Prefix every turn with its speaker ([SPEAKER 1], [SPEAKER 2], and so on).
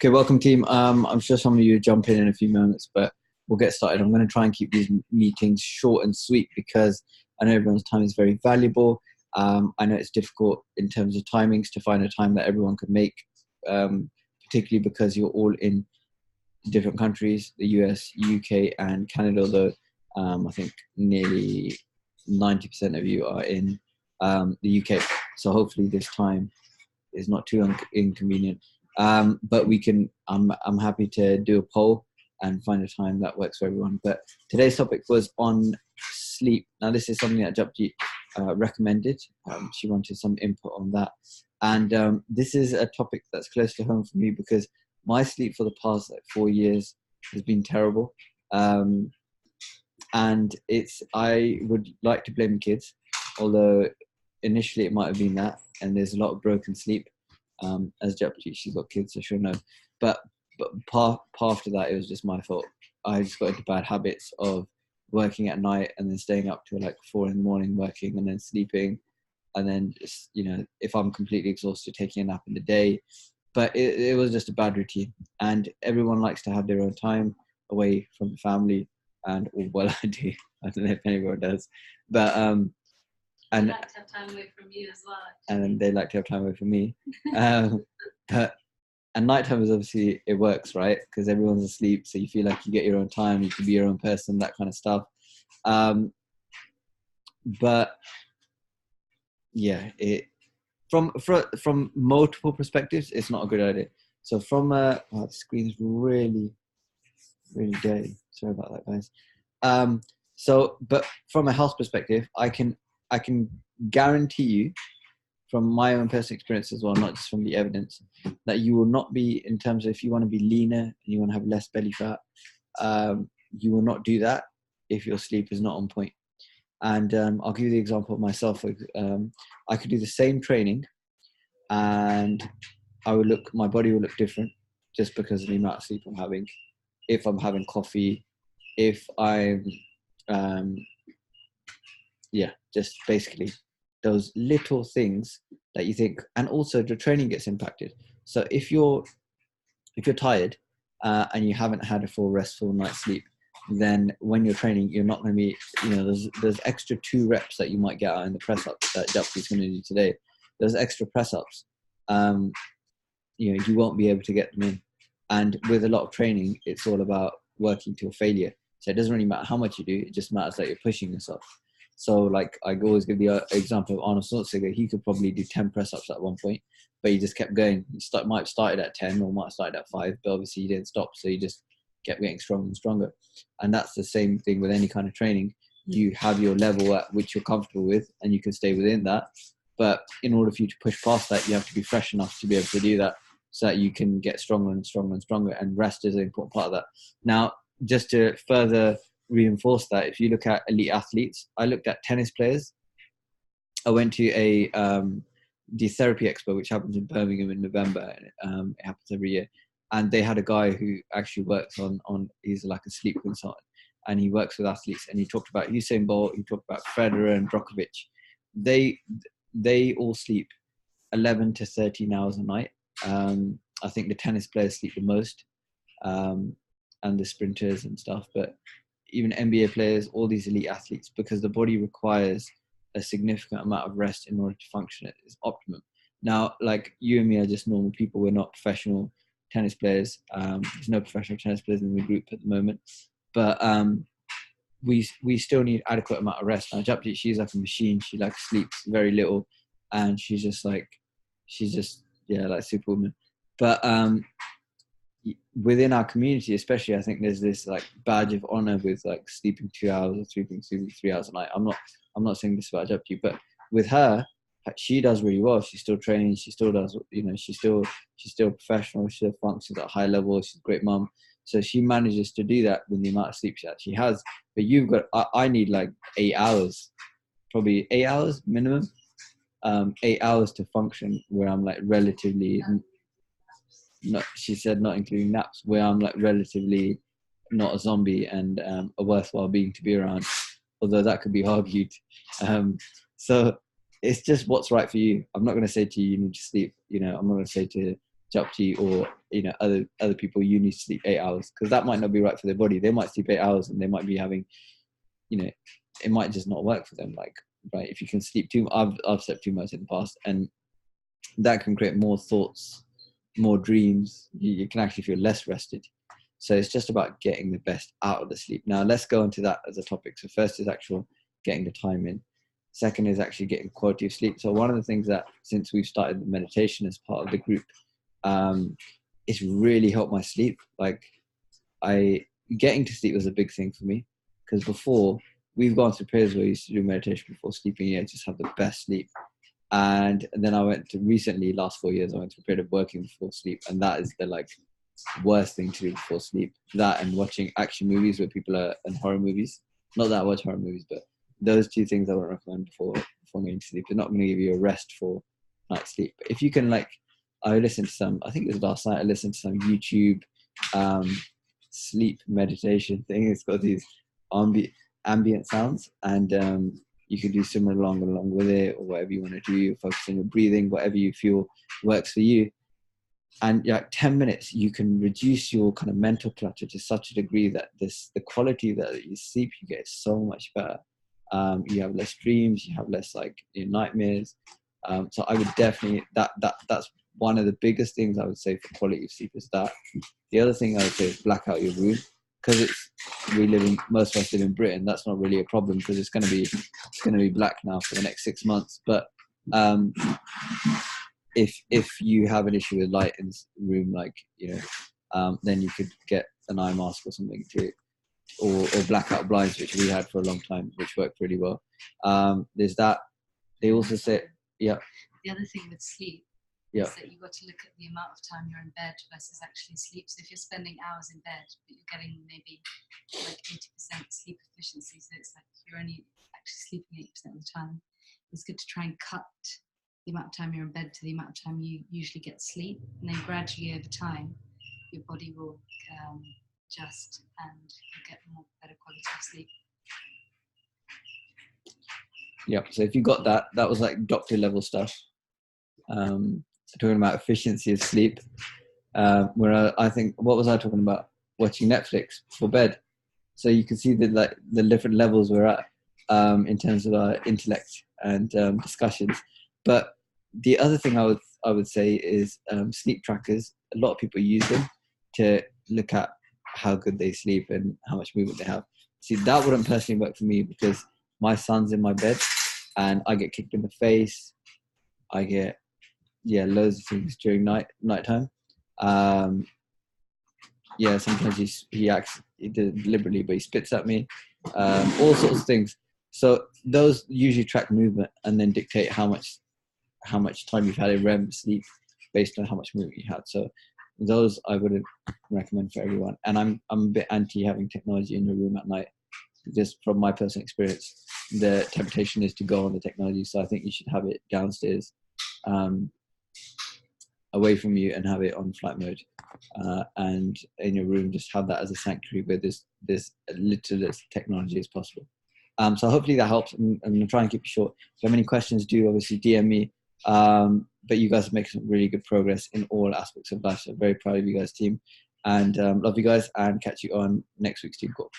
[SPEAKER 1] Okay, welcome team. I'm sure some of you jump in a few moments, but we'll get started. I'm going to try and keep these meetings short and sweet because I know everyone's time is very valuable. I know it's difficult in terms of timings to find a time that everyone could make, particularly because you're all in different countries, the US, UK, and Canada, although I think nearly 90% of you are in the UK. So hopefully this time is not too inconvenient. But we can. I'm happy to do a poll and find a time that works for everyone. But today's topic was on sleep. Now this is something that Japji recommended. She wanted some input on that, and this is a topic that's close to home for me because my sleep for the past 4 years has been terrible, and I would like to blame the kids, although initially it might have been that, and there's a lot of broken sleep. As Japji, she's got kids, so she'll know. But after that, it was just my fault. I just got into bad habits of working at night and then staying up till like 4 in the morning working and then sleeping, and then just if I'm completely exhausted, taking a nap in the day. But it was just a bad routine, and everyone likes to have their own time away from the family, and well, I do. I don't know if anyone does, but
[SPEAKER 2] and like to have time away from you as well.
[SPEAKER 1] Actually. And they like to have time away from me. And nighttime is obviously, it works, right? Because everyone's asleep, so you feel like you get your own time, you can be your own person, that kind of stuff. But yeah, from multiple perspectives, it's not a good idea. So from the screen is really dirty. Sorry about that, guys. But from a health perspective, I can guarantee you, from my own personal experience as well, not just from the evidence, that you will not be, in terms of if you want to be leaner and you want to have less belly fat, you will not do that if your sleep is not on point. And I'll give you the example of myself. I could do the same training and my body will look different just because of the amount of sleep I'm having. If I'm having coffee, if I'm, just basically those little things that you think, and also the training gets impacted. So if you're tired and you haven't had a full restful night's sleep, then when you're training, you're not going to be, there's extra 2 reps that you might get out in the press ups that Japji's going to do today. Those extra press ups, you won't be able to get them in. And with a lot of training, it's all about working to a failure. So it doesn't really matter how much you do, it just matters that you're pushing yourself. So like I always give the example of Arnold Schwarzenegger. He could probably do 10 press ups at one point, but he just kept going. He might have started at 10 or might have started at 5, but obviously he didn't stop. So he just kept getting stronger and stronger. And that's the same thing with any kind of training. You have your level at which you're comfortable with and you can stay within that. But in order for you to push past that, you have to be fresh enough to be able to do that so that you can get stronger and stronger and stronger. And rest is an important part of that. Now, just to further reinforce that, if you look at elite athletes, I looked at tennis players. I went to the Therapy Expo, which happens in Birmingham in November. It happens every year. And they had a guy who actually works on he's like a sleep consultant, and he works with athletes. And he talked about Usain Bolt, he talked about Federer and Djokovic. They all sleep 11 to 13 hours a night. I think the tennis players sleep the most, and the sprinters and stuff. But even NBA players, all these elite athletes, because the body requires a significant amount of rest in order to function at its optimum. Now, like you and me are just normal people. We're not professional tennis players. There's no professional tennis players in the group at the moment, but we still need adequate amount of rest. Now, Japji, she's like a machine. She like sleeps very little, and she's just like Superwoman. But within our community, especially, I think there's this like badge of honor with like sleeping 2 hours or sleeping 3 hours a night. I'm not saying this about Japji, but with her, she does really well. She's still training. She still does, she's still professional. She still functions at a high level. She's a great mom. So she manages to do that with the amount of sleep she actually has. But I need like 8 hours, probably 8 hours minimum, 8 hours to function where I'm like relatively, she said not including naps, where I'm like relatively not a zombie and a worthwhile being to be around, although that could be argued. So it's just what's right for you. I'm not going to say to you, you need to sleep. I'm not going to say to Japji or other people, you need to sleep 8 hours, because that might not be right for their body. They might sleep 8 hours and they might be having, it might just not work for them. Like, right, if you can sleep I've slept too much in the past, and that can create more thoughts, more dreams. You can actually feel less rested. So it's just about getting the best out of the sleep. Now let's go into that as a topic. So first is actual getting the time in. Second is actually getting quality of sleep. So one of the things that, since we've started the meditation as part of the group, it's really helped my sleep. Like, getting to sleep was a big thing for me, because before, we've gone through periods where I used to do meditation before sleeping, just have the best sleep. And then I went to recently, last 4 years, I went to a period of working before sleep, and that is the worst thing to do before sleep. That and watching action movies where people are, and horror movies. Not that I watch horror movies, but those two things I wouldn't recommend before going to sleep. They're not going to give you a rest for night's sleep. But if you can, I listened to some, I think it was last night, I listened to some YouTube sleep meditation thing. It's got these ambient sounds, and you can do similar along with it, or whatever you want to do. Focus on your breathing, whatever you feel works for you. And 10 minutes, you can reduce your kind of mental clutter to such a degree that the quality that you sleep you get is so much better. You have less dreams, you have less nightmares. So I would definitely, that's one of the biggest things I would say for quality of sleep is that. The other thing I would say is black out your room, because most of us live in Britain. That's not really a problem, because it's going to be black now for the next 6 months. But if you have an issue with light in the room, then you could get an eye mask or something or blackout blinds, which we had for a long time, which worked really well. There's that. They also say, yeah.
[SPEAKER 2] The other thing with sleep is that you've got to look at the amount of time you're in bed versus actually sleep. So if you're spending hours in bed, but you're getting maybe 80% sleep efficiency, so it's you're only actually sleeping 80% of the time, it's good to try and cut the amount of time you're in bed to the amount of time you usually get sleep. And then gradually over time, your body will adjust and you'll get better quality of sleep.
[SPEAKER 1] Yeah, so if you got that was doctor level stuff. Talking about efficiency of sleep. Where I think, what was I talking about? Watching Netflix for bed. So you can see the different levels we're at in terms of our intellect and discussions. But the other thing I would say is sleep trackers. A lot of people use them to look at how good they sleep and how much movement they have. See, that wouldn't personally work for me, because my son's in my bed and I get kicked in the face. I get loads of things during nighttime. Sometimes he acts deliberately, but he spits at me. All sorts of things. So those usually track movement and then dictate how much time you've had in REM sleep based on how much movement you had. So those I wouldn't recommend for everyone. And I'm a bit anti having technology in your room at night. Just from my personal experience, the temptation is to go on the technology. So I think you should have it downstairs, away from you, and have it on flight mode. And in your room, just have that as a sanctuary where there's little technology as possible. So hopefully that helps. I'm going to try and keep it short. If you have any questions, do obviously DM me. But you guys are making some really good progress in all aspects of life. So very proud of you guys, team. And love you guys, and catch you on next week's team call.